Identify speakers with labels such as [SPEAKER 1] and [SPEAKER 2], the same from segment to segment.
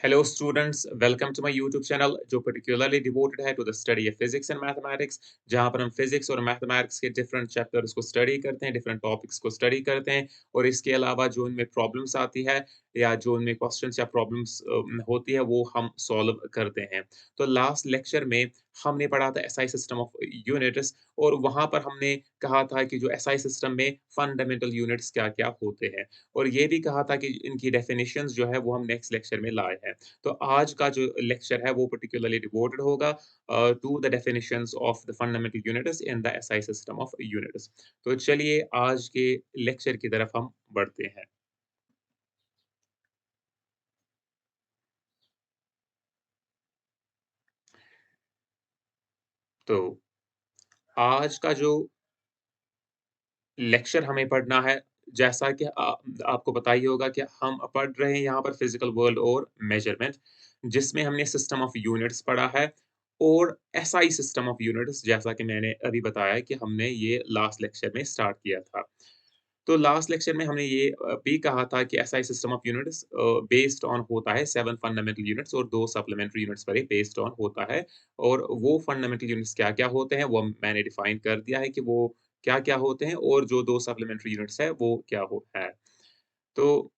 [SPEAKER 1] Hello students, welcome to my YouTube channel जो particularly devoted है to the study of physics and mathematics जहाँ पर हम physics और mathematics के different chapters को study करते हैं, different topics को study करते हैं और इसके अलावा जो इनमें problems आती है या जो इनमें questions या problems होती है वो हम solve करते हैं। तो last lecture में हमने पढ़ा था SI system of units और वहाँ पर हमने कहा था कि जो SI system में fundamental units क्या-क्या होते हैं और ये भी कहा था कि इनकी डेफिनिशंस जो है वो हम नेक्स्ट लेक्चर में लाए हैं। तो आज का जो लेक्चर है वो पार्टिकुलरली डिवोटेड होगा to the definitions of the fundamental units in the SI system of units. तो चलिए आज के लेक्चर की तरफ हम बढ़ते हैं। तो आज का जो लेक्चर हमें पढ़ना है, जैसा कि आपको पता ही होगा कि हम पढ़ रहे हैं यहाँ पर फिजिकल वर्ल्ड और मेजरमेंट, जिसमें हमने सिस्टम ऑफ यूनिट्स पढ़ा है और एसआई सिस्टम ऑफ यूनिट्स जैसा कि मैंने अभी बताया कि हमने ये लास्ट लेक्चर में स्टार्ट किया था। तो लास्ट लेक्चर में हमने ये भी कहा था कि SI system of units based on होता है 7 फंडामेंटल यूनिट्स और 2 सप्लीमेंट्री यूनिट्स पर ये बेस्ड ऑन होता है और वो फंडामेंटल यूनिट्स क्या-क्या होते हैं, वो मैंने डिफाइन कर दिया है कि वो क्या-क्या होते हैं और जो 2 सप्लीमेंट्री यूनिट्स है, वो क्या हो है। तो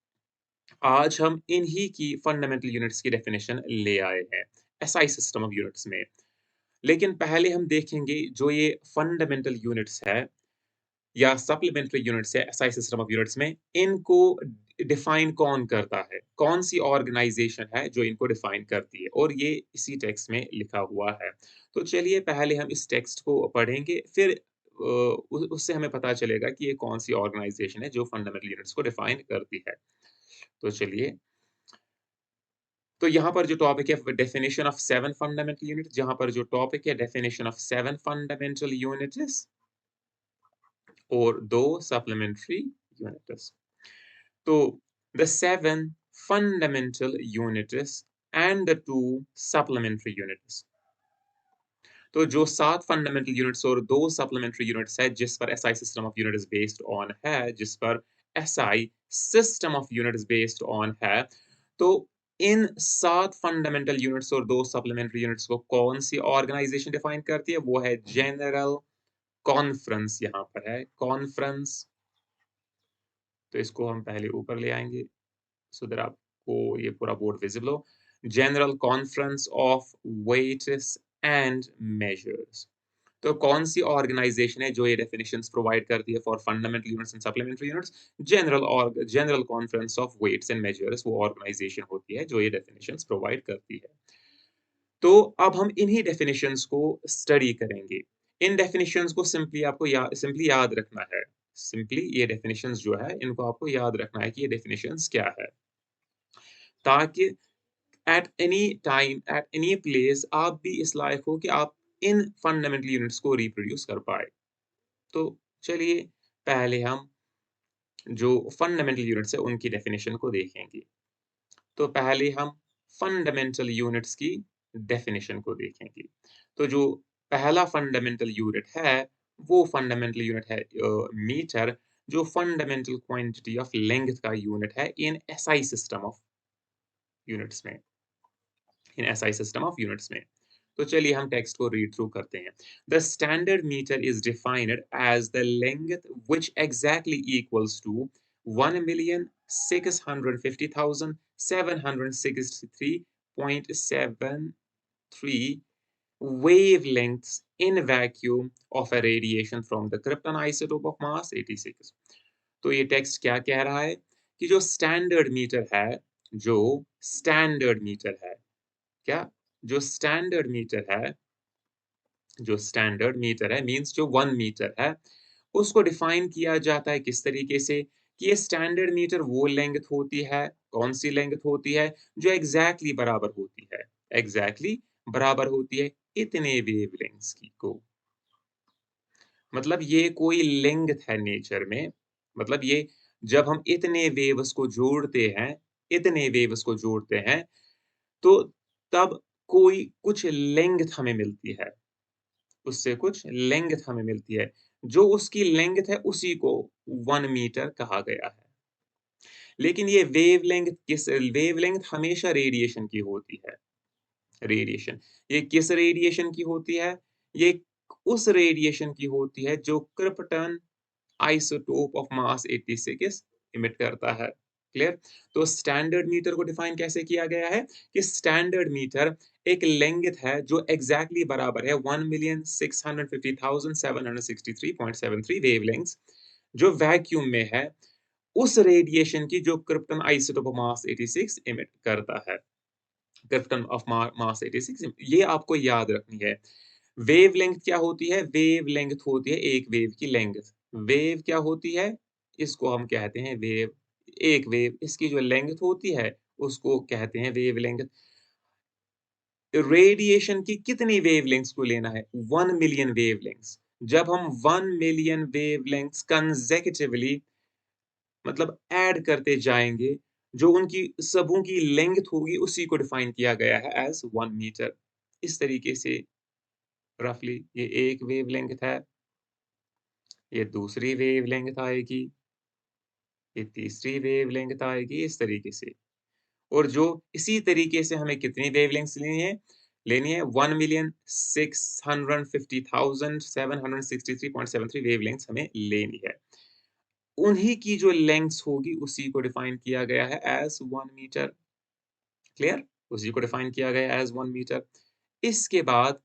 [SPEAKER 1] आज हम इन्हीं की फंडामेंटल यूनिट्स की डेफिनिशन ले आए हैं, एसआई सिस्टम ऑफ यूनिट्स में। लेकिन पहले हम देखेंगे जो ये फंडामेंटल यूनिट्स है या सप्लीमेंट्री यूनिट्स है एसआई सिस्टम ऑफ यूनिट्स में, इनको डिफाइन कौन करता है? कौन-सी ऑर्गनाइज़ेशन है जो इनको डिफाइन करती है? और ये इसी टेक्स्ट में लिखा हुआ है। तो चलिए पहले हम इस टेक्स्ट को पढ़ेंगे, फिर उ उससे हमें पता चलेगा कि ये कौन-सी ऑर्गनाइज़ेशन है जो फंडामेंटल यूनिट्स को डिफाइन करती है। तो चलिए, तो यहाँ पर जो टॉपिक है डेफिनिशन ऑफ 7 फंडामेंटल यूनिट, जहाँ पर जो टॉपिक है डेफिनिशन ऑफ 7 फंडामेंटल यूनिट्स और 2 सप्लीमेंट्री यूनिट्स। तो the 7 fundamental units and the 2 supplementary units। तो जो 7 फंडामेंटल यूनिट्स और 2 सप्लीमेंट्री यूनिट्स है जिस पर SI system of unit is based on है, जिस पर SI system of unit is based on है, तो इन 7 फंडामेंटल यूनिट्स और 2 सप्लीमेंट्री यूनिट्स को कौन-सी ऑर्गनाइज़ेशन डिफाइन करती है? वो है जनरल कॉन्फ्रेंस यहाँ पर है, कॉन्फ्रेंस। तो इसको हम पहले ऊपर ले आएँगे। सो दैट आपको ये पूरा बोर्ड विजिबल हो। General conference of weights and measures. तो कौन-सी ऑर्गनाइज़ेशन है जो ये डेफिनिशंस प्रोवाइड करती है for fundamental units and supplementary units? General conference of weights and measures वो ऑर्गनाइज़ेशन होती है जो ये डेफिनिशंस प्रोवाइड करती है। तो अब हम इन्हीं डेफिनिशंस को स्टडी करेंगे। इन डेफिनिशंस को सिंपली याद रखना है। सिंपली ये डेफिनिशंस जो है इनको आपको याद रखना है कि ये डेफिनिशंस क्या है। ताकि at any time, at any place आप भी इस लायक हो कि आप इन फंडामेंटल यूनिट्स को रिप्रोड्यूस कर पाएँ। तो चलिए पहले हम जो फंडामेंटल यूनिट्स है उनकी डेफिनिशन को देखेंगे। तो पहले हम फंडामेंटल यूनिट्स की डेफिनिशन को देखेंगे। तो जो पहला फंडामेंटल यूनिट है, वो फंडामेंटल यूनिट है मीटर, जो फंडामेंटल क्वांटिटी ऑफ लेंथ का यूनिट है in SI system of units में। In SI system of units में। तो चलिए हम टेक्स्ट को रीड थ्रू करते हैं। The standard metre is defined as the length which exactly equals to 1,650,763.73 wavelengths in vacuum of a radiation from the krypton isotope of mass 86। तो ये text क्या कह रहा है कि जो स्टैंडर्ड मीटर है, जो स्टैंडर्ड मीटर है, क्या? जो स्टैंडर्ड मीटर है, जो स्टैंडर्ड मीटर है मीन्स जो 1 मीटर है, उसको डिफाइन किया जाता है किस तरीके से कि ये स्टैंडर्ड मीटर वो लेंथ होती है, कौन-सी लेंथ होती है? जो एग्ज़ैक्टली बराबर होती है, एग्ज़ैक्टली बराबर होती है इतने वेवलेंथ्स की को। मतलब ये कोई लेंथ है नेचर में, मतलब ये जब हम इतने वेव्स को जोड़ते हैं, इतने वेव्स को जोड़ते हैं, तो तब कोई कुछ लेंथ हमें मिलती है, उससे कुछ लेंथ हमें मिलती है। जो उसकी लेंथ है उसी को 1 मीटर कहा गया है। लेकिन ये वेवलेंथ हमेशा रेडिएशन की होती है, रेडिएशन। ये किस रेडिएशन की होती है? ये उस रेडिएशन की होती है जो krypton isotope of mass 86 emit करता है। क्लियर? तो स्टैंडर्ड मीटर को डिफाइन कैसे किया गया है कि स्टैंडर्ड मीटर एक लेंथ है जो एग्जैक्टली बराबर है 1,650,763.73 वेवलेंथ्स जो वैक्यूम में है उस रेडिएशन की जो krypton isotope of mass 86 emit करता है। क्रिप्टन ऑफ मास 86 ये आपको याद रखनी है। वेवलेंथ क्या होती है? वेवलेंथ होती है एक वेव की लेंथ। वेव क्या होती है? इसको हम कहते हैं वेव। एक वेव इसकी जो लेंथ होती है उसको कहते हैं वेवलेंथ। रेडिएशन की कितनी वेवलेंथ्स को लेना है? 1 मिलियन वेवलेंथ्स। जब हम 1 मिलियन वेवलेंथ्स कंसेक्युटिवली मतलब ऐड करते जाएँगे, जो उनकी सबों की लेंथ होगी उसी को डिफाइन किया गया है एज़ 1 मीटर। इस तरीके से रफली ये एक वेवलेंथ है, ये दूसरी वेवलेंथ आएगी, ये तीसरी वेवलेंथ आएगी, इस तरीके से। और जो इसी तरीके से हमें कितनी वेवलेंथ्स लेनी है 1,650,763.73 वेवलेंथ्स हमें लेनी है। उन्हीं की जो लेंथ्स होगी उसी को डिफाइन किया गया है एज़ 1 मीटर। क्लियर? उसी को डिफाइन किया गया है एज़ 1 मीटर। इसके बाद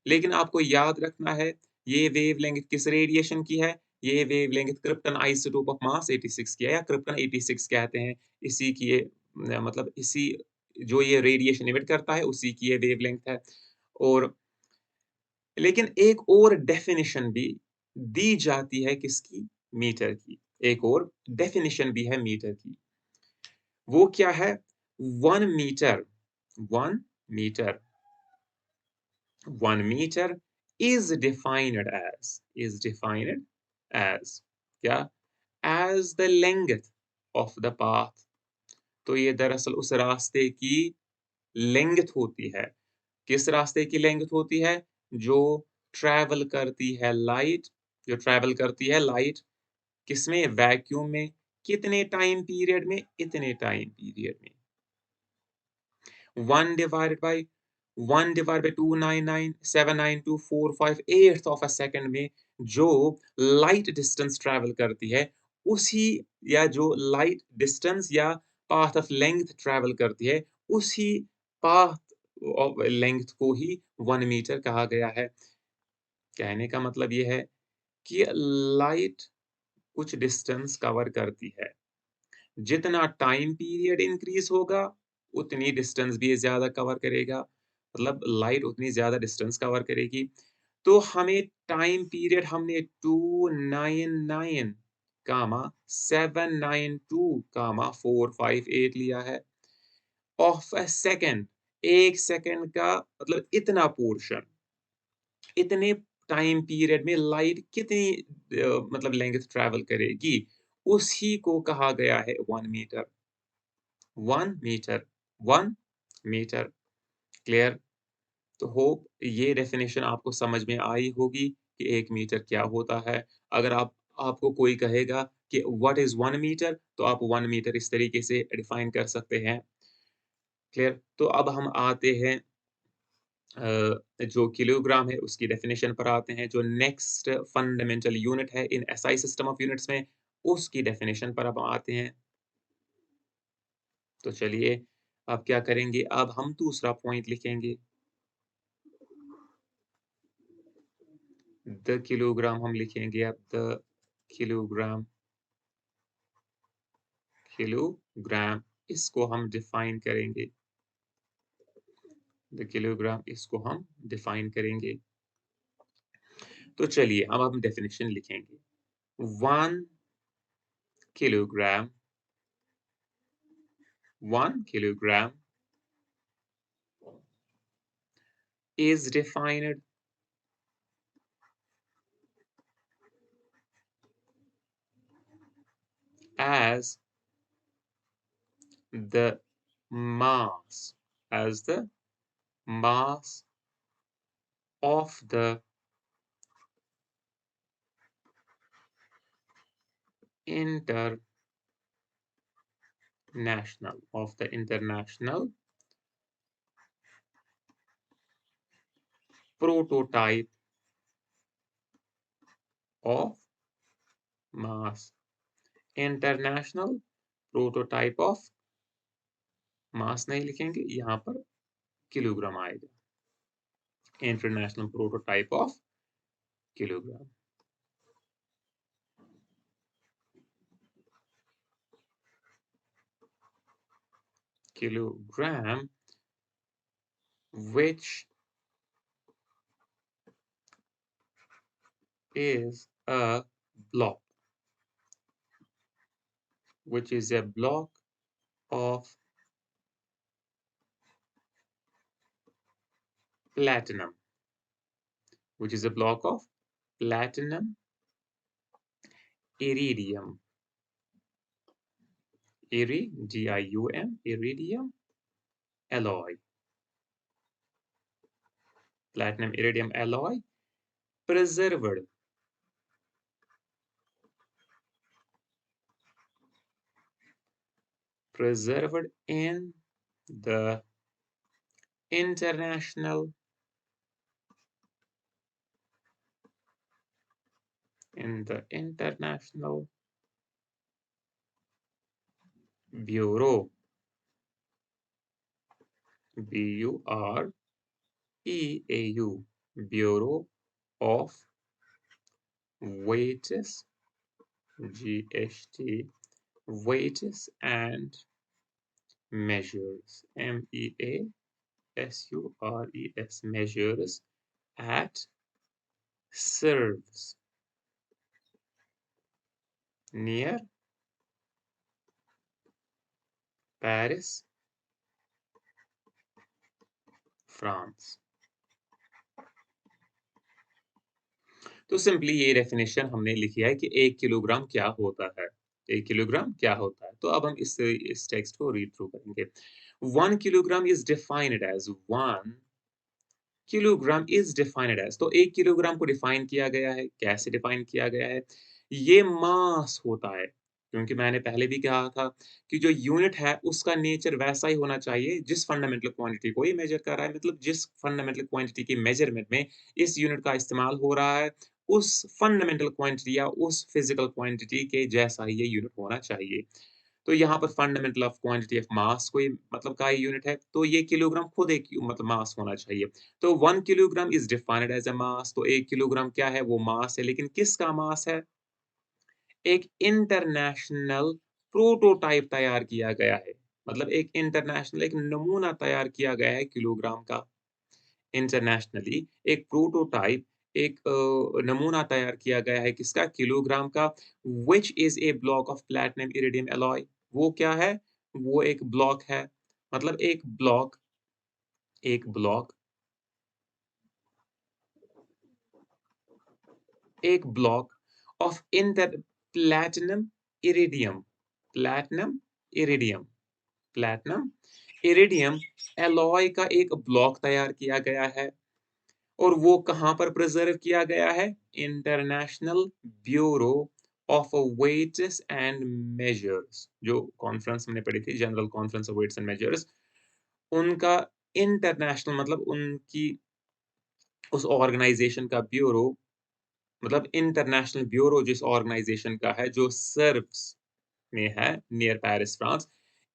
[SPEAKER 1] लेकिन आपको याद रखना है, ये वेवलेंथ किस रेडिएशन की है? ये wavelength krypton isotope of mass 86 की है या क्रिप्टन 86 कहते हैं। इसी की ये मतलब इसी जो ये रेडिएशन इमिट करता है, उसी की ये वेवलेंथ है। और लेकिन एक और डेफिनिशन भी दी जाती है किसकी? मीटर की। एक और डेफिनिशन भी है मीटर की। वो क्या है? 1 metre 1 metre 1 meter is defined as क्या? As the length of the path। तो ये दरअसल उस रास्ते की लेंथ होती है। किस रास्ते की लेंथ होती है? जो ट्रैवल करती है लाइट, जो ट्रैवल करती है लाइट किसमें? वैक्यूम में। कितने टाइम पीरियड में? इतने टाइम पीरियड में। 1 divided by 299,792,458 of a second में जो लाइट डिस्टेंस ट्रैवल करती है, उसी या जो लाइट डिस्टेंस या पाथ ऑफ लेंथ ट्रैवल करती है, उसी पाथ ऑफ लेंथ को ही 1 मीटर कहा गया है। कहने का मतलब ये है कि लाइट कुछ डिस्टेंस कवर करती है। जितना टाइम पीरियड इंक्रीज़ होगा, उतनी डिस्टेंस भी ये ज़्यादा कवर करेगा। मतलब लाइट उतनी ज़्यादा डिस्टेंस कवर करेगी। तो हमें टाइम पीरियड हमने 299 कामा 792 कामा 458 लिया है। ऑफ अ सेकंड 1 सेकंड का मतलब इतना पोर्शन, इतने टाइम पीरियड में लाइट कितनी मतलब लेंथ ट्रैवल करेगी, उसी को कहा गया है 1 मीटर। 1 metre 1 metre. क्लियर? तो होप ये डेफिनेशन आपको समझ में आई होगी कि 1 मीटर क्या होता है। अगर आपको कोई कहेगा कि व्हाट इज़ 1 मीटर? तो आप 1 मीटर इस तरीके से डिफाइन कर सकते हैं। क्लियर? तो अब हम आते हैं जो किलोग्राम है उसकी डेफिनिशन पर आते हैं। जो नेक्स्ट फंडामेंटल यूनिट है in SI system of units में, उसकी डेफिनिशन पर अब आते हैं। तो चलिए, अब क्या करेंगे? अब हम दूसरा पॉइंट लिखेंगे। द किलोग्राम हम लिखेंगे अब द किलोग्राम, किलोग्राम इसको हम डिफाइन करेंगे। द किलोग्राम इसको हम डिफाइन करेंगे। तो चलिए अब हम डेफिनेशन लिखेंगे। 1 kilogram 1 kilogram is defined as the mass as the mass of the national of the international prototype of mass. International prototype of mass नहीं लिखेंगे, यहाँ पर किलोग्राम आएगा। International prototype of kilogram. Kilogram, which is a block, which is a block of platinum, which is a block of platinum iridium. Dium, iridium alloy. Platinum iridium alloy preserved in the international bureau, BUREAU, Bureau of Weights, GHT, Weights and Measures, MEASURES, measures at Serves, near Paris, France. तो simply ये definition हमने लिखी है कि 1 kilogram क्या होता है? 1 kilogram क्या होता है? तो अब हम इस टेक्स्ट को रीड थ्रू करेंगे। 1 kilogram is defined as 1 kilogram is defined as, तो 1 किलोग्राम को डिफाइन किया गया है। कैसे डिफाइन किया गया है? ये मास होता है, क्योंकि मैंने पहले भी कहा था कि जो यूनिट है उसका नेचर वैसा ही होना चाहिए जिस फंडामेंटल क्वांटिटी को ये मेज़र कर रहा है। मतलब जिस फंडामेंटल क्वांटिटी के मेज़रमेंट में इस यूनिट का इस्तेमाल हो रहा है, उस फंडामेंटल क्वांटिटी या उस फिज़िकल क्वांटिटी के जैसा ही ये यूनिट होना चाहिए। तो यहाँ पर fundamental of quantity of mass कोई मतलब का यूनिट है, तो ये किलोग्राम खुद एक मतलब मास होना चाहिए। तो 1 kilogram is defined as a mass, तो 1 किलोग्राम क्या है? वो मास है, लेकिन किसका मास है? एक इंटरनेशनल प्रोटोटाइप तैयार किया गया है। मतलब एक नमूना तैयार किया गया है किलोग्राम का। इंटरनेशनली एक प्रोटोटाइप नमूना तैयार किया गया है किसका? किलोग्राम का। Which is a block of platinum iridium alloy. वो क्या है? वो एक ब्लॉक है। मतलब एक ब्लॉक एक block of inter platinum iridium platinum iridium platinum iridium alloy का एक ब्लॉक तैयार किया गया है। और वो कहाँ पर प्रिज़र्व किया गया है? International bureau of weights and measures, जो कॉन्फ्रेंस हमने पढ़ी थी, general conference of weights and measures, उनका इंटरनेशनल मतलब उनकी उस ऑर्गेनाइज़ेशन का ब्यूरो, मतलब इंटरनेशनल ब्यूरो जिस ऑर्गेनाइज़ेशन का है, जो सर्व्स में है, नियर पेरिस, फ्रांस,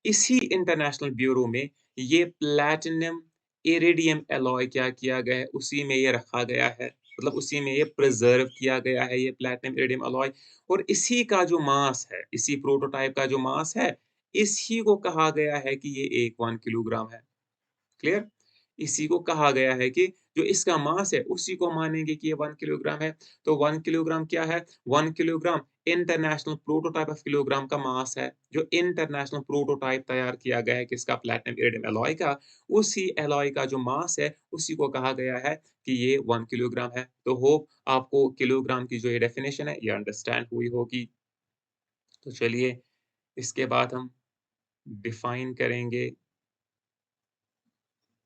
[SPEAKER 1] इसी इंटरनेशनल ब्यूरो में ये प्लैटिनम इरिडियम एलॉय क्या किया गया है, उसी में ये रखा गया है। मतलब उसी में ये प्रिज़र्व किया गया है ये प्लैटिनम इरिडियम एलॉय, और इसी का जो मास है, इसी प्रोटोटाइप का जो मास है, इसी को कहा गया है कि ये एक 1 किलोग्राम है। क्लियर? इसी को कहा गया है कि जो इसका मास है, उसी को मानेंगे कि ये 1 किलोग्राम है। तो 1 किलोग्राम क्या है? 1 kilogram international prototype of kilogram का मास है। जो इंटरनेशनल प्रोटोटाइप तैयार किया गया है किसका? प्लैटिनम इरिडियम एलॉय का। उसी एलॉय का जो मास है, उसी को कहा गया है कि ये 1 किलोग्राम है। तो होप आपको किलोग्राम की जो ये डेफिनिशन है, ये अंडरस्टैंड हुई होगी। तो चलिए, इसके बाद हम डिफाइन करेंगे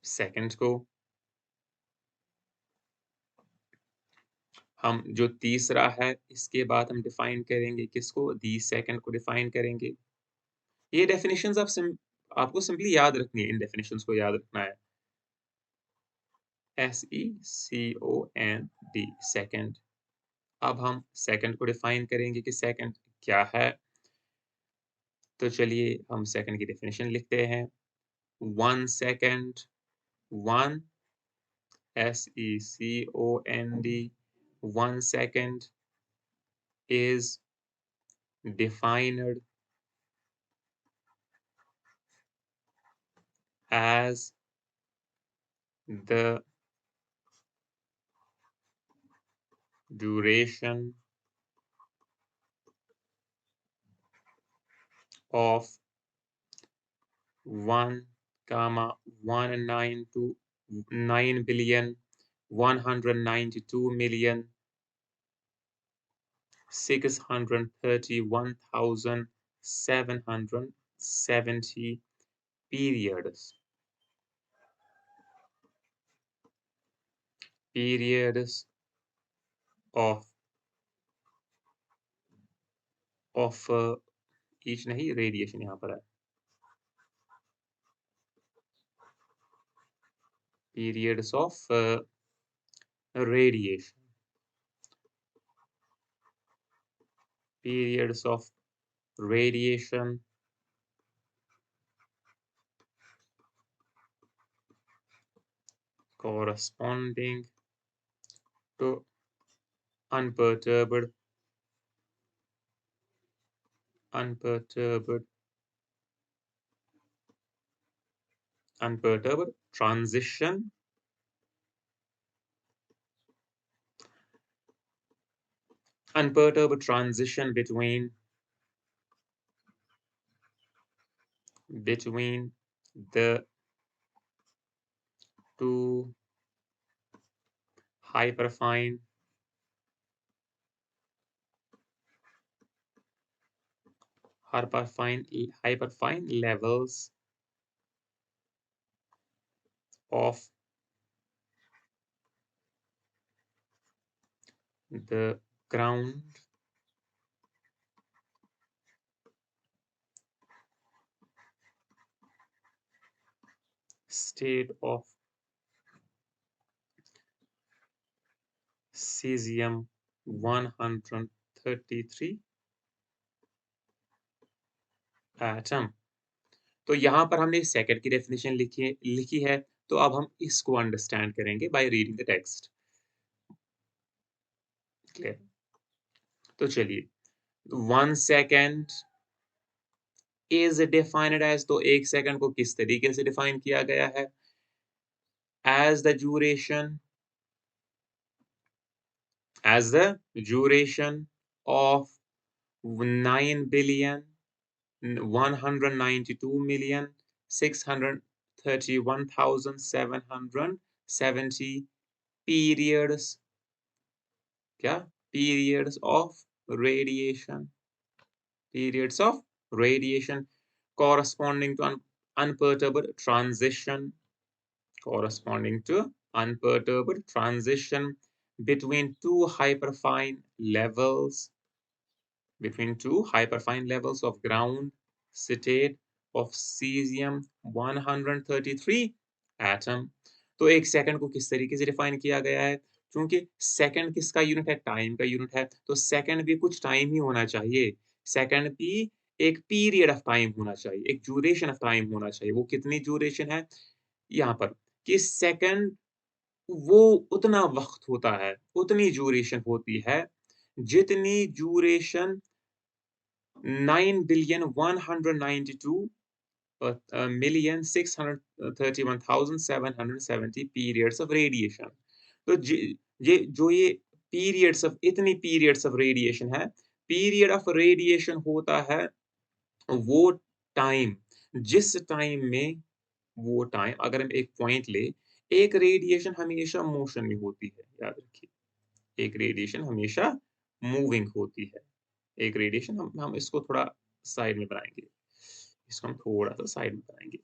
[SPEAKER 1] सेकंड्स को। हम जो तीसरा है, इसके बाद हम डिफाइन करेंगे किसको? दी सेकंड को डिफाइन करेंगे। ये डेफिनिशंस आपको सिंपली याद रखनी है, इन डेफिनिशंस को याद रखना है। SECOND, second. अब हम सेकंड को डिफाइन करेंगे कि सेकंड क्या है। तो चलिए हम सेकंड की डेफिनिशन लिखते हैं। 1 second, 1 SECOND, 1 second is defined as the duration of 1, 192 9 billion 192 million 631,770 periods of each नहीं रेडिएशन यहाँ पर है periods of radiation periods of radiation corresponding to unperturbed unperturbed unperturbed transition unperturbed transition between the two hyperfine hyperfine levels of the ground state of cesium 133 atom. तो यहाँ पर हमने second की definition लिखी है, तो अब हम इसको अंडरस्टैंड करेंगे by reading the text. Clear? तो चलिए 1 सेकंड इज डिफाइंड एज तो 1 सेकंड को किस तरीके से डिफाइन किया गया है? As the duration of 9 billion 192,631,770 periods क्या? Periods of radiation periods of radiation corresponding to unperturbed transition corresponding to unperturbed transition between two hyperfine levels of ground state of cesium 133 atom। तो एक second को किस तरीके से define किया गया है? क्योंकि सेकंड किसका यूनिट है? टाइम का यूनिट है, तो सेकंड भी कुछ टाइम ही होना चाहिए। सेकंड भी एक पीरियड ऑफ टाइम होना चाहिए, एक ड्यूरेशन ऑफ टाइम होना चाहिए। वो कितनी ड्यूरेशन है? यहाँ पर कि सेकंड वो उतना वक़्त होता है, उतनी ड्यूरेशन होती है, जितनी duration 9 billion 192 million 631,770 periods of radiation. तो ये पीरियड्स ऑफ इतनी पीरियड्स ऑफ रेडिएशन है, पीरियड ऑफ रेडिएशन होता है वो टाइम, जिस टाइम में वो टाइम अगर हम एक पॉइंट लें, एक रेडिएशन हमेशा मोशन में होती है, याद रखिए। एक रेडिएशन हमेशा मूविंग होती है। एक रेडिएशन हम इसको थोड़ा साइड में बनाएँगे। इसको हम थोड़ा-सा साइड में बनाएँगे।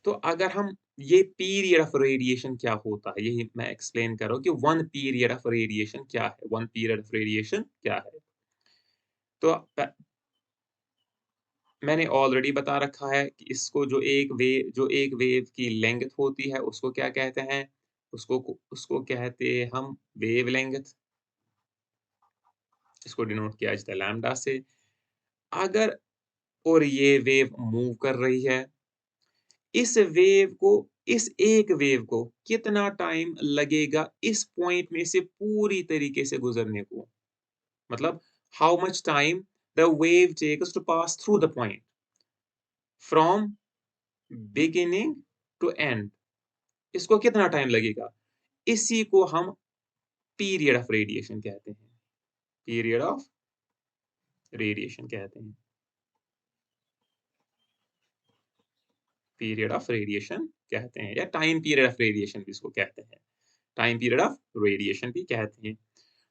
[SPEAKER 1] तो अगर हम ये पीरियड ऑफ रेडिएशन क्या होता है? यही मैं एक्सप्लेन कर रहा हूँ कि 1 पीरियड ऑफ रेडिएशन क्या है? 1 पीरियड ऑफ रेडिएशन क्या है? तो मैंने ऑलरेडी बता रखा है कि इसको जो एक वेव की लेंथ होती है उसको क्या कहते हैं? उसको कहते हैं हम वेवलेंथ। इसको डिनोट किया जाता है लैम्ब्डा से। अगर और ये वेव मूव कर रही है, इस वेव को इस एक वेव को कितना टाइम लगेगा इस पॉइंट में से पूरी तरीके से गुज़रने को? मतलब how much time the wave takes to pass through the point from beginning to end. इसको कितना टाइम लगेगा? इसी को हम पीरियड ऑफ रेडिएशन कहते हैं। पीरियड ऑफ रेडिएशन कहते हैं। पीरियड ऑफ रेडिएशन कहते हैं या टाइम पीरियड ऑफ रेडिएशन भी इसको कहते हैं। टाइम पीरियड ऑफ रेडिएशन भी कहते हैं।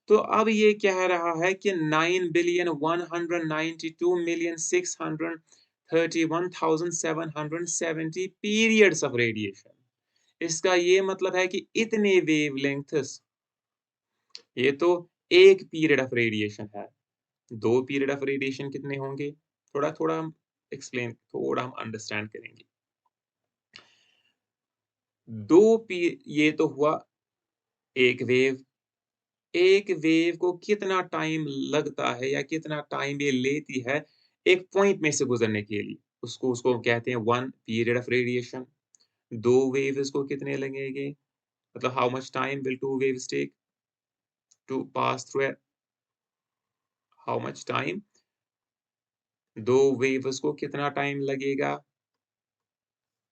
[SPEAKER 1] तो अब ये कह रहा है कि 9,192,631,770 पीरियड्स ऑफ रेडिएशन। इसका ये मतलब है कि इतने वेवलेंथ्स, ये तो एक पीरियड ऑफ रेडिएशन है। 2 पीरियड ऑफ रेडिएशन कितने होंगे? थोड़ा-थोड़ा हम थोड़ा हम अंडरस्टैंड करेंगे। 2 पी ये तो हुआ एक वेव। एक वेव को कितना टाइम लगता है या कितना टाइम ये लेती है एक पॉइंट में से गुज़रने के लिए, उसको उसको कहते हैं 1 पीरियड ऑफ रेडिएशन। 2 वेव्स को कितने लगेंगे? मतलब how much time will 2 waves take to pass through how much time 2 waves को कितना टाइम लगेगा?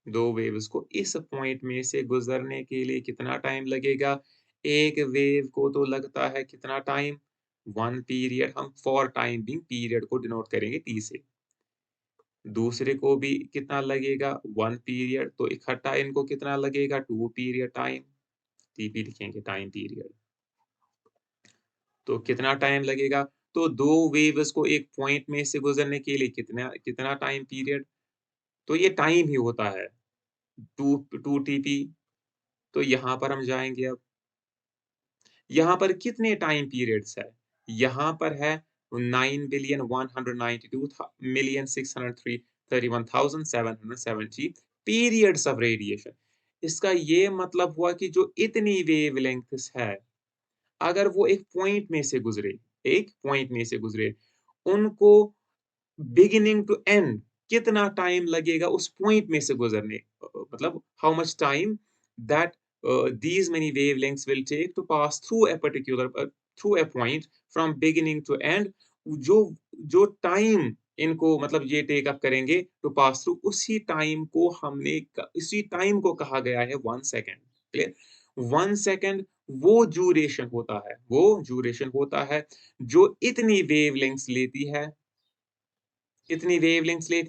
[SPEAKER 1] 2 वेव्स को इस पॉइंट में से गुज़रने के लिए कितना टाइम लगेगा? एक वेव को तो लगता है कितना टाइम? 1 पीरियड, हम फॉर टाइम बीइंग पीरियड को डिनोट करेंगे टी से। दूसरे को भी कितना लगेगा? 1 पीरियड, तो इकट्ठा इनको कितना लगेगा? 2 पीरियड टाइम, टीपी लिखेंगे टाइम पीरियड। तो कितना टाइम लगेगा? तो 2 वेव्स को एक पॉइंट में से गुज़रने के लिए कितना कितना टाइम पीरियड? तो ये टाइम ही होता है, 2 टीपी। तो यहाँ पर हम जाएँगे अब। यहाँ पर कितने टाइम पीरियड्स है? यहाँ पर है 9,192,631,770 पीरियड्स ऑफ रेडिएशन। इसका ये मतलब हुआ कि जो इतनी वेवलेंथ्स है, अगर वो एक पॉइंट में से गुज़रे, उनको बिगिनिंग टू एंड कितना टाइम लगेगा उस पॉइंट में से गुजरने, मतलब how much time that these many wavelengths will take to pass through a particular through a point from beginning to end। जो जो टाइम इनको मतलब ये टेक अप करेंगे टू पास थ्रू, उसी टाइम को कहा गया है 1 सेकंड। क्लियर? 1 सेकंड वो ड्यूरेशन होता है जो इतनी वेवलेंथ्स लेती है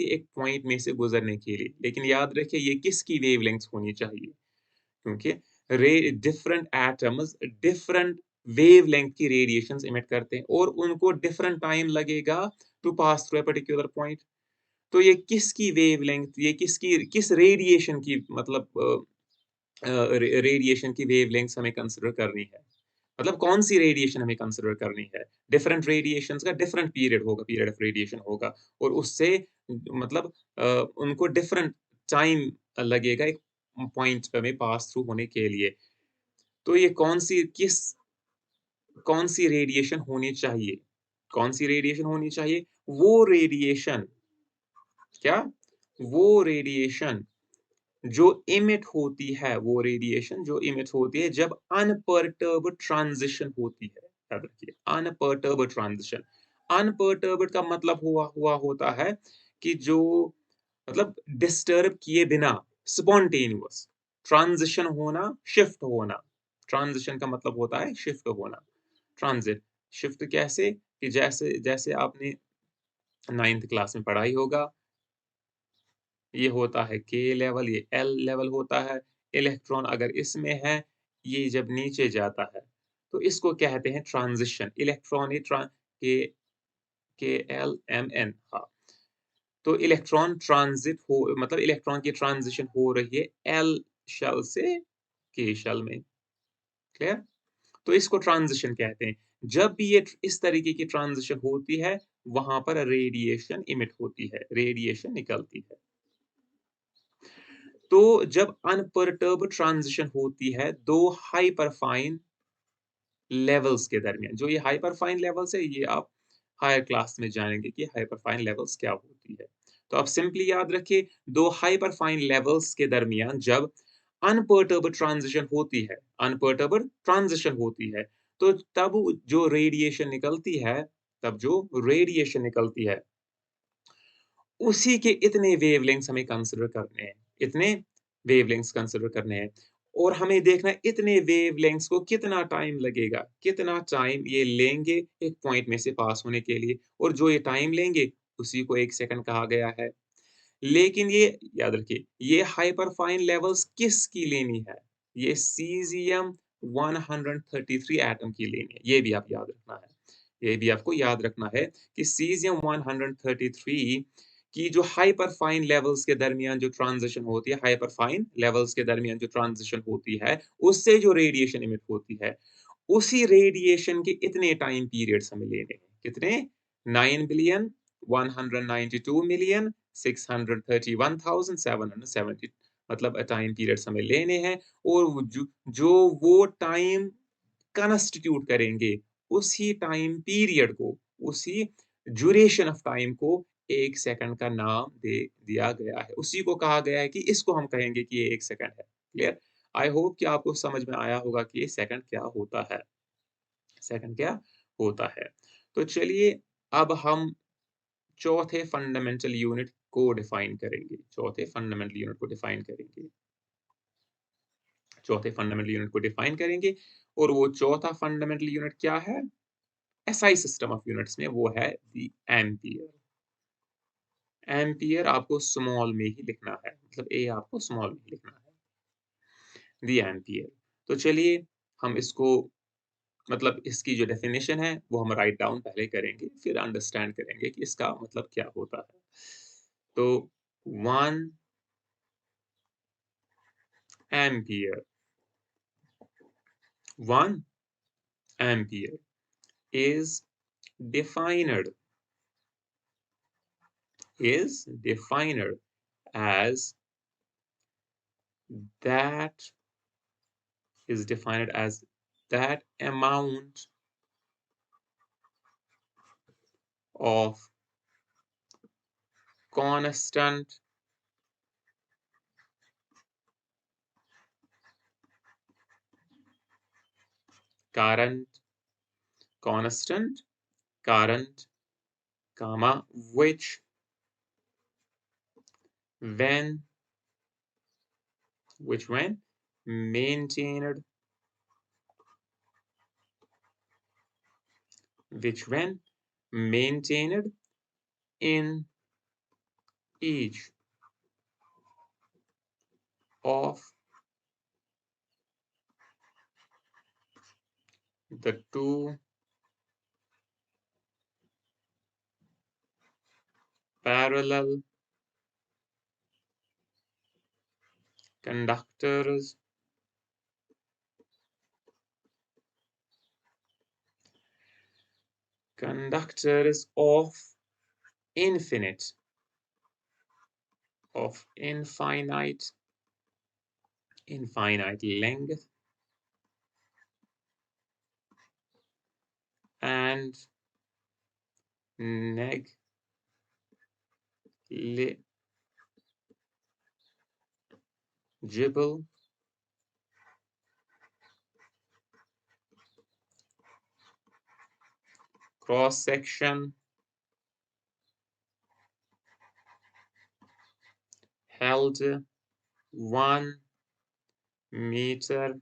[SPEAKER 1] एक पॉइंट में से गुजरने के लिए। लेकिन याद रखिए ये किसकी वेवलेंथ होनी चाहिए? क्योंकि रे डिफरेंट एटम्स डिफरेंट वेवलेंथ की रेडिएशंस एमिट करते हैं और उनको डिफरेंट टाइम लगेगा to pass through a particular point. तो ये किसकी वेवलेंथ, ये किस रेडिएशन की मतलब रेडिएशन की वेवलेंथ्स हमें कंसीडर करनी है? मतलब कौन-सी रेडिएशन हमें कंसीडर करनी है? डिफरेंट रेडिएशंस का डिफरेंट पीरियड ऑफ रेडिएशन होगा और उससे मतलब उनको डिफरेंट टाइम लगेगा एक पॉइंट में पास थ्रू होने के लिए। तो ये कौन-सी रेडिएशन होनी चाहिए? कौन-सी रेडिएशन होनी चाहिए? वो रेडिएशन क्या? वो रेडिएशन जो इमिट होती है, जब अनपर्टर्ब्ड ट्रांज़िशन होती है। याद रखिए, अनपर्टर्ब्ड ट्रांज़िशन। अनपर्टर्ब्ड का मतलब हुआ होता है कि जो मतलब डिस्टर्ब किए बिना स्पॉन्टेनियस ट्रांज़िशन होना, शिफ्ट होना। ट्रांज़िशन का मतलब होता है शिफ्ट होना, ट्रांज़िट। शिफ्ट कैसे? कि जैसे जैसे आपने 9th क्लास में पढ़ा ही होगा, ये होता है K लेवल, ये L लेवल होता है। इलेक्ट्रॉन अगर इसमें है, ये जब नीचे जाता है, तो इसको कहते हैं ट्रांज़िशन। इलेक्ट्रॉनिक ट्रां के KLMN, हाँ। तो इलेक्ट्रॉन ट्रांज़िट हो मतलब इलेक्ट्रॉन की ट्रांज़िशन हो रही है L शेल से K शेल में। क्लियर? तो इसको ट्रांज़िशन कहते हैं। जब भी ये इस तरीके की ट्रांज़िशन होती है, वहां पर रेडिएशन इमिट होती है, रेडिएशन निकलती है। तो जब अनपर्टर्ब्ड ट्रांजिशन होती है दो हाइपरफाइन लेवल्स के दरमियान, जो ये हाइपरफाइन लेवल्स है, ये आप हायर क्लास में जानेंगे कि हाइपरफाइन लेवल्स क्या होती है। तो आप सिंपली याद रखिए, दो हाइपरफाइन लेवल्स के दरमियान जब अनपर्टर्ब्ड ट्रांजिशन होती है, अनपर्टर्ब्ड ट्रांजिशन होती है, तो तब जो रेडिएशन निकलती है, तब जो रेडिएशन निकलती है, उसी के इतने वेवलेंथ्स हमें कंसीडर करने हैं, इतने वेवलेंथ्स कंसीडर करने हैं और हमें देखना है इतने वेवलेंथ्स को कितना टाइम लगेगा, कितना टाइम ये लेंगे एक पॉइंट में से पास होने के लिए और जो ये टाइम लेंगे, उसी को 1 सेकंड कहा गया है। लेकिन ये याद रखिए, ये हाइपरफाइन लेवल्स किसकी लेनी है? ये सीज़ियम 133 एटम की लेनी है, ये भी आप याद रखना है। ये भी आपको याद रखना है कि सीज़ियम 133 की जो हाइपरफाइन लेवल्स के दरमियान जो ट्रांज़िशन होती है, हाइपरफाइन लेवल्स के दरमियान जो ट्रांज़िशन होती है, उससे जो रेडिएशन इमिट होती है, उसी रेडिएशन के इतने टाइम पीरियड्स हमें लेने हैं। कितने? 9 बिलियन 192 मिलियन 631,770 मतलब टाइम पीरियड्स हमें लेने हैं और जो वो टाइम कंस्टिट्यूट करेंगे, उसी टाइम पीरियड को, उसी ड्यूरेशन ऑफ टाइम को 1 सेकंड का नाम दे दिया गया है। उसी को कहा गया है कि इसको हम कहेंगे कि ये 1 सेकंड है। क्लियर? आई होप कि आपको समझ में आया होगा कि ये सेकंड क्या होता है। सेकंड क्या होता है। तो चलिए अब हम चौथे फंडामेंटल यूनिट को डिफाइन करेंगे। चौथे फंडामेंटल यूनिट को डिफाइन करेंगे। चौथे फंडामेंटल यूनिट को डिफाइन करेंगे और वो चौथा फंडामेंटल यूनिट क्या है? एसआई सिस्टम ऑफ यूनिट्स में वो है द एम्पियर। एम्पियर आपको स्मॉल में ही लिखना है, मतलब ए आपको स्मॉल में ही लिखना है। The ampere. तो चलिए हम इसको मतलब इसकी जो डेफिनेशन है वो हम राइट डाउन पहले करेंगे, फिर अंडरस्टैंड करेंगे कि इसका मतलब क्या होता है। तो 1 ampere 1 ampere is defined defined as that defined as that amount of constant current constant current comma when when maintained when maintained in each of the two parallel conductors of infinite infinite length and negligible cross section held 1 meter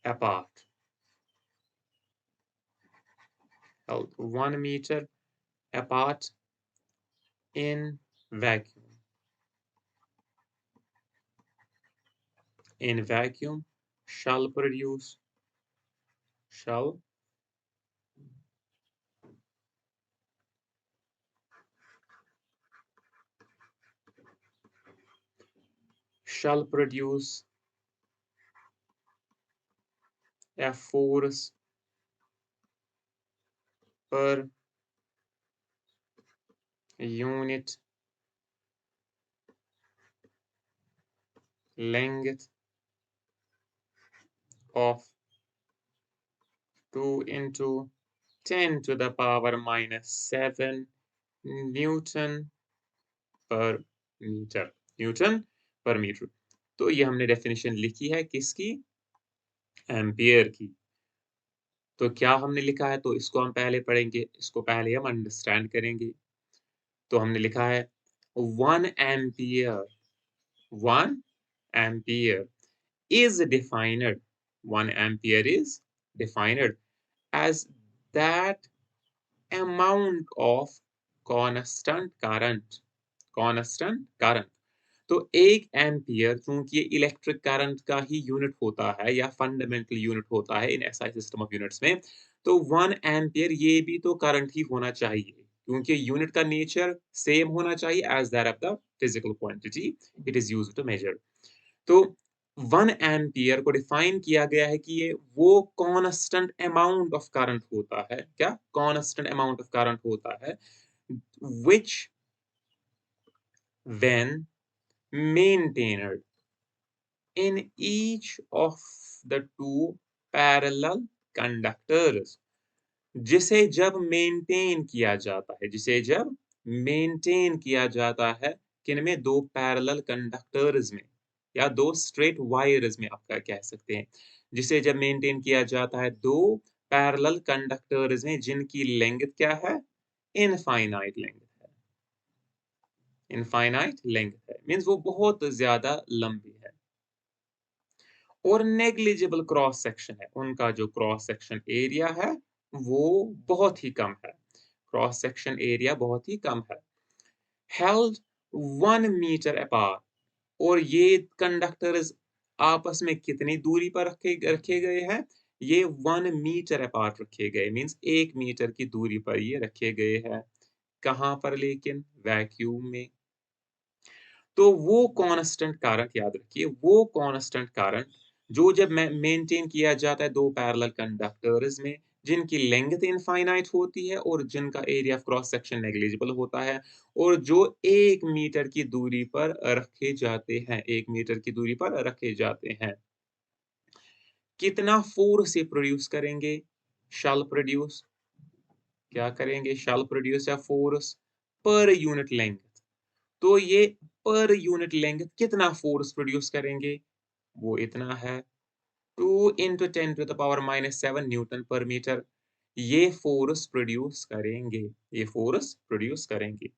[SPEAKER 1] apart held 1 meter apart in vacuum shall produce shall shall produce a force per unit length of 2 into 10 to the power minus 7 Newton पर metre, Newton पर metre. तो ये हमने definition लिखी है किसकी? Ampere की। तो क्या हमने लिखा है? तो इसको हम पहले पढ़ेंगे, इसको पहले हम अंडरस्टैंड करेंगे। तो हमने लिखा है 1 ampere 1 ampere is defined 1 ampere is defined as that amount of constant current तो 1 एम्पियर चूँकि ये इलेक्ट्रिक करंट का ही यूनिट होता है या फंडामेंटल यूनिट होता है in SI system of units में, तो 1 एम्पियर ये भी तो करंट ही होना चाहिए, क्योंकि यूनिट का नेचर सेम होना चाहिए as that of the physical quantity it is used to measure. तो 1 एम्पियर को डिफाइन किया गया है कि ये वो कांस्टेंट अमाउंट ऑफ करंट होता है, क्या? कांस्टेंट अमाउंट ऑफ करंट होता है, which when maintained in each of the two parallel conductors जिसे जब मेंटेन किया जाता है जिसे जब मेंटेन किया जाता है किनमें? दो पैरेलल कंडक्टर्स में या दो स्ट्रेट वायर्स में आप क्या कह सकते हैं। जिसे जब मेंटेन किया जाता है दो पैरेलल कंडक्टर्स में जिनकी लेंथ क्या है? इनफाइनाइट लेंथ है। इनफाइनाइट लेंथ है मीन्स वो बहुत ज़्यादा लंबी है। और नेग्लिजिबल क्रॉस सेक्शन है, उनका जो क्रॉस सेक्शन एरिया है वो बहुत ही कम है, क्रॉस सेक्शन एरिया बहुत ही कम है। हेल्ड 1 मीटर अपार्ट और ये कंडक्टर्स आपस में कितनी दूरी पर रखे गए हैं? ये 1 मीटर अपार्ट रखे गए मीन्स 1 मीटर की दूरी पर ये रखे गए हैं। कहाँ पर लेकिन? वैक्यूम में। तो वो कांस्टेंट कारक याद रखिए, वो कांस्टेंट कारक जो जब मेंटेन किया जाता है दो पैरेलल कंडक्टर्स में, जिनकी लेंथ इनफाइनाइट होती है और जिनका area of cross section negligible होता है और जो 1 मीटर की दूरी पर रखे जाते हैं, 1 मीटर की दूरी पर रखे जाते हैं। कितना फोर्स ये प्रोड्यूस करेंगे? शैल प्रोड्यूस क्या करेंगे? शैल प्रोड्यूस या फोर्स पर यूनिट लेंथ। तो ये पर यूनिट लेंथ कितना फोर्स प्रोड्यूस करेंगे? वो इतना है 2 into 10 to the power minus 7 Newton पर मीटर। ये फोर्स प्रोड्यूस करेंगे, ये फोर्स प्रोड्यूस करेंगे।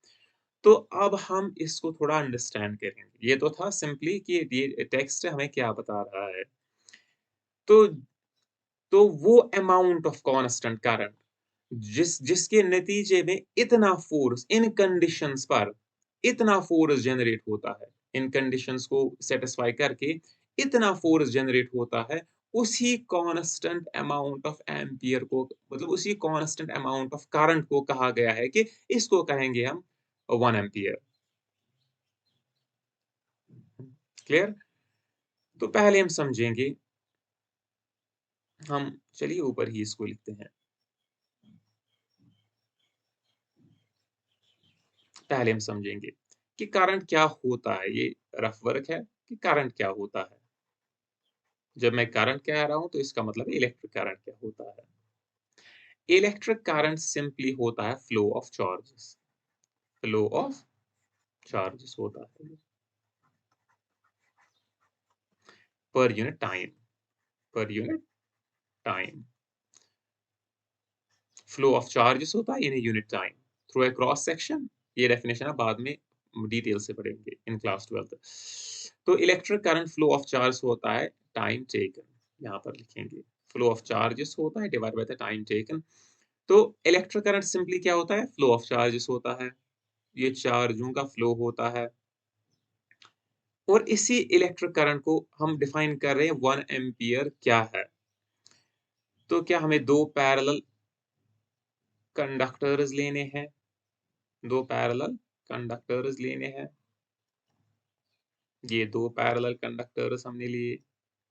[SPEAKER 1] तो अब हम इसको थोड़ा अंडरस्टैंड करेंगे। ये तो था सिंपली कि ये टेक्स्ट हमें क्या बता रहा है। तो वो अमाउंट ऑफ कांस्टेंट करंट जिसके नतीजे में इतना फोर्स इन कंडीशंस पर इतना फोर्स जनरेट होता है, इन कंडीशंस को सैटिस्फाई करके इतना फोर्स जनरेट होता है, उसी कांस्टेंट अमाउंट ऑफ एम्पियर को मतलब उसी कांस्टेंट अमाउंट ऑफ करंट को कहा गया है कि इसको कहेंगे हम 1 एम्पियर। क्लियर? तो पहले हम समझेंगे, हम चलिए ऊपर ही इसको लिखते हैं। पहले हम समझेंगे कि करंट क्या होता है, ये रफ वर्क है कि करंट क्या होता है। जब मैं करंट कह रहा हूँ तो इसका मतलब इलेक्ट्रिक करंट क्या होता है। इलेक्ट्रिक करंट सिंपली होता है flow of charges, flow of charges होता है per unit time, per unit time. Flow of charges होता है in unit time through a cross section. ये डेफिनेशन आप बाद में डिटेल से पढ़ेंगे इन क्लास 12। तो electric current flow of charge होता है टाइम टेकन, यहाँ पर लिखेंगे फ्लो ऑफ चार्जेस होता है divide by the time taken. तो इलेक्ट्रिक करंट सिंपली क्या होता है? फ्लो ऑफ चार्जेस होता है, ये चार्जों का फ्लो होता है। और इसी इलेक्ट्रिक करंट को हम डिफाइन कर रहे हैं 1 एम्पियर क्या है। तो क्या हमें दो पैरेलल कंडक्टर्स लेने हैं, दो पैरेलल कंडक्टर्स लेने हैं। ये दो पैरेलल कंडक्टर्स हमने लिए,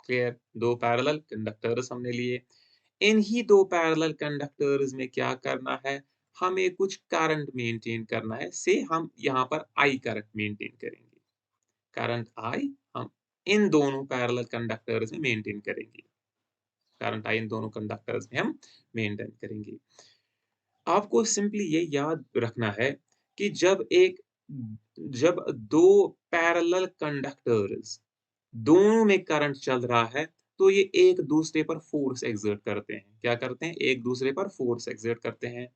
[SPEAKER 1] क्लियर? दो पैरेलल कंडक्टर्स हमने लिए। इन्हीं 2 पैरेलल कंडक्टर्स में क्या करना है, हमें कुछ करंट मेंटेन करना है, से हम यहाँ पर I करंट मेंटेन करेंगे। करंट I हम इन दोनों पैरेलल कंडक्टर्स में मेंटेन करेंगे। करंट I इन दोनों कंडक्टर्स में हम मेंटेन करेंगे। आपको सिंपली ये याद रखना है कि जब 2 पैरेलल कंडक्टर्स दोनों में करंट चल रहा है, तो ये एक-दूसरे पर फ़ोर्स एक्सर्ट करते हैं। क्या करते हैं? एक-दूसरे पर फ़ोर्स एक्सर्ट करते हैं।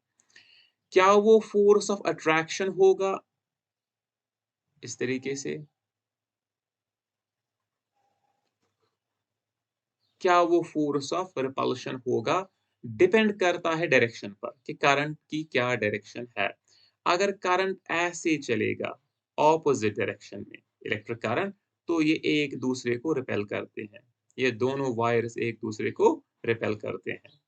[SPEAKER 1] क्या वो फ़ोर्स ऑफ अट्रैक्शन होगा इस तरीके से? क्या वो फ़ोर्स ऑफ रिपल्शन होगा? डिपेंड करता है डायरेक्शन पर कि करंट की क्या डायरेक्शन है। अगर करंट ऐसे चलेगा ऑपोज़िट डायरेक्शन में इलेक्ट्रिक करंट, तो ये एक-दूसरे को रिपेल करते हैं। ये दोनों वायर्स एक-दूसरे को रिपेल करते हैं।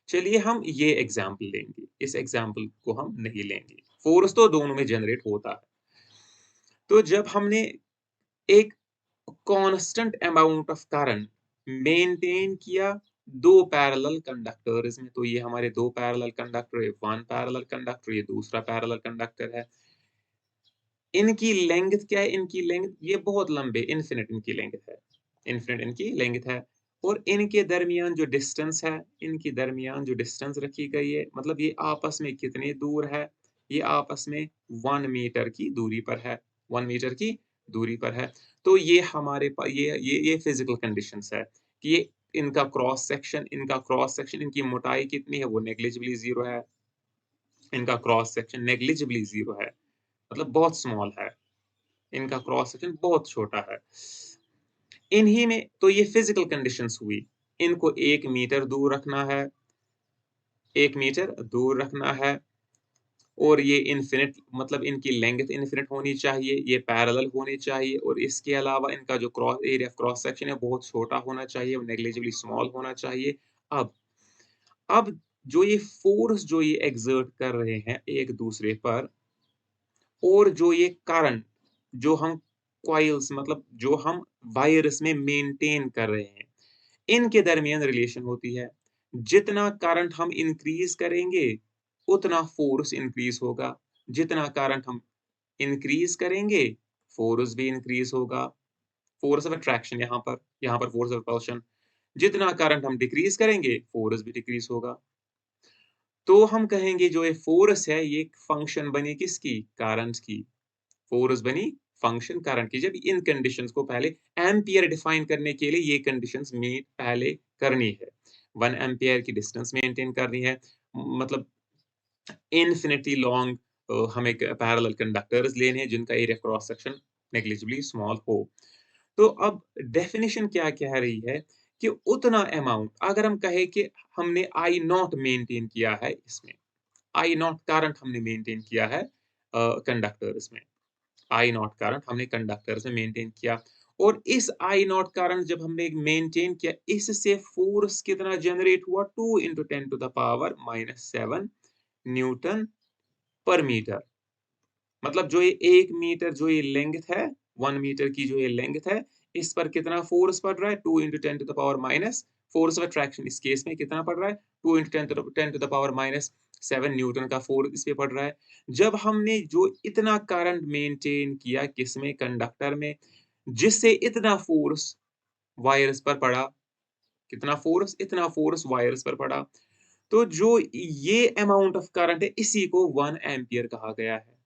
[SPEAKER 1] चलिए हम ये एग्ज़ाम्पल लेंगे, इस एग्ज़ाम्पल को हम नहीं लेंगे। फ़ोर्स तो दोनों में जनरेट होता है। तो जब हमने एक constant amount of current maintain किया 2 पैरेलल कंडक्टर्स में, तो ये हमारे 2 पैरेलल कंडक्टर, ये 1 पैरेलल कंडक्टर, ये दूसरा पैरेलल कंडक्टर है। इनकी लेंथ क्या है? इनकी लेंथ ये बहुत लंबे इनफिनिट इनकी लेंथ है। इनफिनिट इनकी लेंथ है और इनके दरमियान जो डिस्टेंस है, इनके दरमियान जो डिस्टेंस रखी गई है, मतलब ये आपस में कितनी दूर है? ये आपस में 1 मीटर की दूरी पर है। 1 मीटर की दूरी पर है। तो ये हमारे ये फिज़िकल कंडीशंस है कि ये इनका क्रॉस सेक्शन इनकी मोटाई कितनी है? वो नेग्लिजिबली 0 है। इनका क्रॉस सेक्शन नेग्लिजिबली 0 है, मतलब बहुत स्मॉल है। इनका क्रॉस सेक्शन बहुत छोटा है। इन्हीं में तो ये फिज़िकल कंडीशंस हुई। इनको 1 मीटर दूर रखना है, 1 मीटर दूर रखना है और ये इन्फिनिट मतलब इनकी लेंथ इन्फिनिट होनी चाहिए, ये पैरेलल होने चाहिए और इसके अलावा इनका जो एरिया ऑफ क्रॉस सेक्शन है बहुत छोटा होना चाहिए, नेग्लिजिबली स्मॉल होना चाहिए। अब अब जो ये फ़ोर्स जो ये एक्सर्ट कर रहे हैं एक-दूसरे पर और जो ये करंट जो हम कॉइल्स मतलब जो हम वायर्स में मेंटेन कर रहे हैं, इनके दरमियान रिलेशन होती है। जितना करंट हम इंक्रीज़ करेंगे, उतना फ़ोर्स इंक्रीज़ होगा। जितना करंट हम इंक्रीज़ करेंगे, फ़ोर्स भी इंक्रीज़ होगा। फ़ोर्स ऑफ अट्रैक्शन यहाँ पर फ़ोर्स ऑफ रिपल्शन। जितना करंट हम डिक्रीज़ करेंगे, फ़ोर्स भी डिक्रीज़ होगा। तो हम कहेंगे जो ये फ़ोर्स है, ये एक फ़ंक्शन बनी किसकी? करंट की। फ़ोर्स बनी फ़ंक्शन करंट की। जब इन कंडीशंस को पहले एम्पीयर डिफ़ाइन करने के लिए ये कंडीशंस मीट पहले करनी है। 1 एम्पीयर की डिस्टेंस मेंटेन करनी है। मतलब इन्फिनिटली लॉन्ग हमें क पैरेलल कंडक्टर्स लेने हैं जिनका area cross section negligibly small हो। तो अब डेफिनिशन क्या कह रही है कि उतना अमाउंट अगर हम कहें कि हमने आई नॉट मेंटेन किया है इसमें, आई नॉट करंट हमने मेंटेन किया है कंडक्टर्स में। आई नॉट करंट हमने कंडक्टर्स में मेंटेन किया और इस आई नॉट करंट जब हमने मेंटेन किया, इससे फ़ोर्स कितना जनरेट हुआ? 2 into 10 to the power -7 Newton पर मीटर। मतलब जो ये 1 मीटर जो ये लेंथ है, 1 मीटर की जो ये लेंथ है, इस पर कितना फ़ोर्स पड़ रहा है? 2 into 10 to the power minus force of attraction इस केस में कितना पड़ रहा है? 2 into 10 to the power -7 Newton का फ़ोर्स इस पे पड़ रहा है। जब हमने जो इतना करंट मेंटेन किया किसमें? कंडक्टर में, जिससे इतना फ़ोर्स वायर्स पर पड़ा। कितना फ़ोर्स? इतना फ़ोर्स वायर्स पर पड़ा। तो जो ये अमाउंट ऑफ करंट है, इसी को 1 एम्पीयर कहा गया है।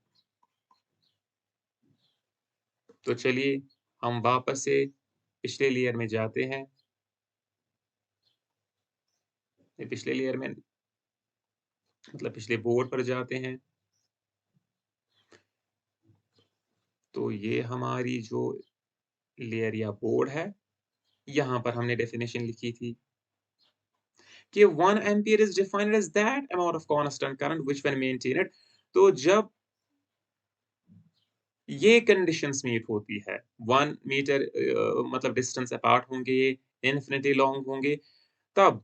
[SPEAKER 1] तो चलिए हम वापस से पिछले लेयर में जाते हैं। ये पिछले लेयर में मतलब पिछले बोर्ड पर जाते हैं। तो ये हमारी जो लेयर या बोर्ड है, यहाँ पर हमने डेफिनिशन लिखी थी कि 1 ampere is defined as that amount of constant current which when maintained. तो जब ये कंडीशंस मीट होती है, 1 मीटर मतलब डिस्टेंस अपार्ट होंगे ये, इन्फिनिटी लॉन्ग होंगे, तब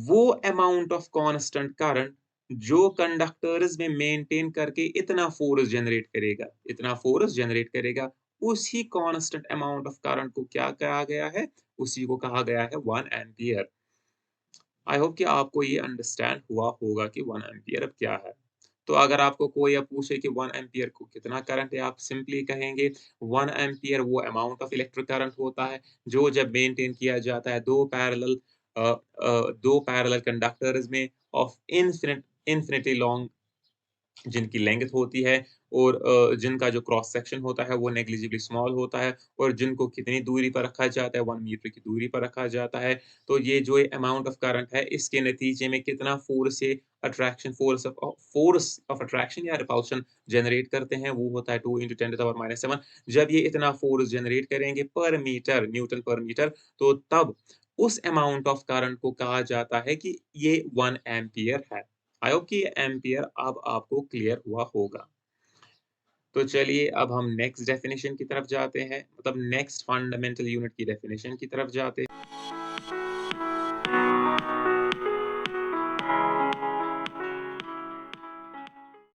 [SPEAKER 1] वो अमाउंट ऑफ कांस्टेंट करंट जो कंडक्टर्स में मेंटेन करके इतना फोर्स जनरेट करेगा, उसी कांस्टेंट अमाउंट ऑफ करंट को क्या कहा गया है? उसी को कहा गया है 1 एम्पीयर। आई होप कि आपको ये अंडरस्टैंड हुआ होगा कि 1 एम्पीयर अब क्या है। तो अगर आपको कोई अब पूछे कि 1 एम्पीयर को कितना करंट है, आप सिंपली कहेंगे 1 एम्पीयर वो अमाउंट ऑफ इलेक्ट्रिक करंट होता है, जो जब मेंटेन किया जाता है 2 पैरेलल कंडक्टर्स में ऑफ इन्फिनिटी लॉन्ग जिनकी लेंथ होती है और जिनका जो क्रॉस सेक्शन होता है वो नेग्लिजिबली स्मॉल होता है और जिनको कितनी दूरी पर रखा जाता है 1 मीटर की दूरी पर रखा जाता है। तो ये जो अमाउंट ऑफ करंट है इसके नतीजे में कितना फोर्स ऑफ अट्रैक्शन या रिपल्शन जनरेट करते हैं वो होता है 2 × 10⁻⁷। जब ये इतना फोर्स जनरेट करेंगे पर मीटर न्यूटन पर मीटर तो तब उस अमाउंट ऑफ करंट को कहा जाता है कि ये 1 एम्पीयर है। आई होप कि ये एम्पीयर अब आपको क्लियर हुआ होगा। तो चलिए अब हम नेक्स्ट डेफिनिशन की तरफ जाते हैं, मतलब नेक्स्ट फंडामेंटल यूनिट की डेफिनिशन की तरफ जाते हैं।